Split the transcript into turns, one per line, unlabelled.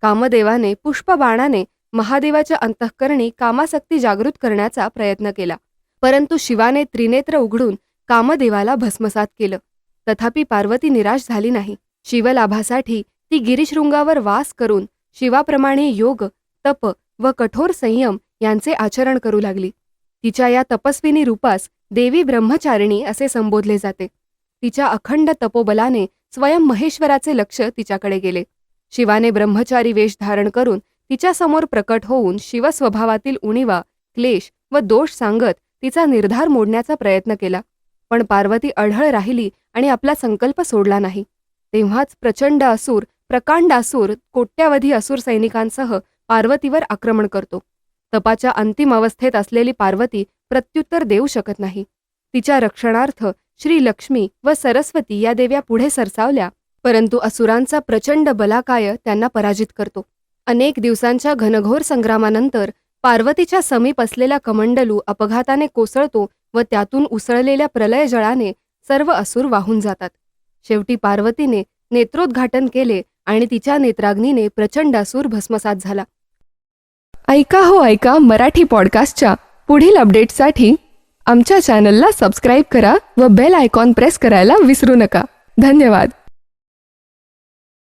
कामदेवाने पुष्पबाणाने महादेवाच्या अंतःकरणी कामासक्ती जागृत करण्याचा प्रयत्न केला, परंतु शिवाने त्रिनेत्र उघडून कामदेवाला भस्मसात केलं. तथापि पार्वती निराश झाली नाही. शिवलाभासाठी ती गिरीशृंगावर वास करून शिवाप्रमाणे योग, तप व कठोर संयम यांचे आचरण करू लागली. तिच्या या तपस्विनी रूपास देवी ब्रह्मचारिणी असे संबोधले जाते. तिच्या अखंड तपोबलाने स्वयं महेश्वराचे लक्ष तिच्याकडे गेले. शिवाने ब्रह्मचारी वेश धारण करून तिच्यासमोर प्रकट होऊन शिवस्वभावातील उणीवा, क्लेश व दोष सांगत तिचा निर्धार मोडण्याचा प्रयत्न केला. पण पार्वती अढळ राहिली आणि आपला संकल्प सोडला नाही. तेव्हाच प्रचंड असुर, प्रकांड असुर कोट्यावधी असुर सैनिकांसह पार्वतीवर आक्रमण करतो. तपाच्या अंतिम अवस्थेत असलेली पार्वती प्रत्युत्तर देऊ शकत नाही. तिच्या रक्षणार्थ श्री लक्ष्मी व सरस्वती या देव्या पुढे सरसावल्या, परंतु असुरांचा प्रचंड बलाकाय त्यांना पराजित करतो. अनेक दिवसांच्या घनघोर संग्रामानंतर पार्वतीच्या समीप असलेला कमंडलू अपघाताने कोसळतो व त्यातून उसळलेल्या प्रलयजळाने सर्व असुर वाहून जातात. शेवटी पार्वतीने नेत्रोद्घाटन केले आणि तिच्या नेत्राग्नीने प्रचंड असुर भस्मसात झाला. ऐका हो ऐका मराठी पॉडकास्टच्या पुढील अपडेट्ससाठी आमच्या चॅनलला सबस्क्राईब करा व बेल आयकॉन प्रेस करायला विसरू नका. धन्यवाद.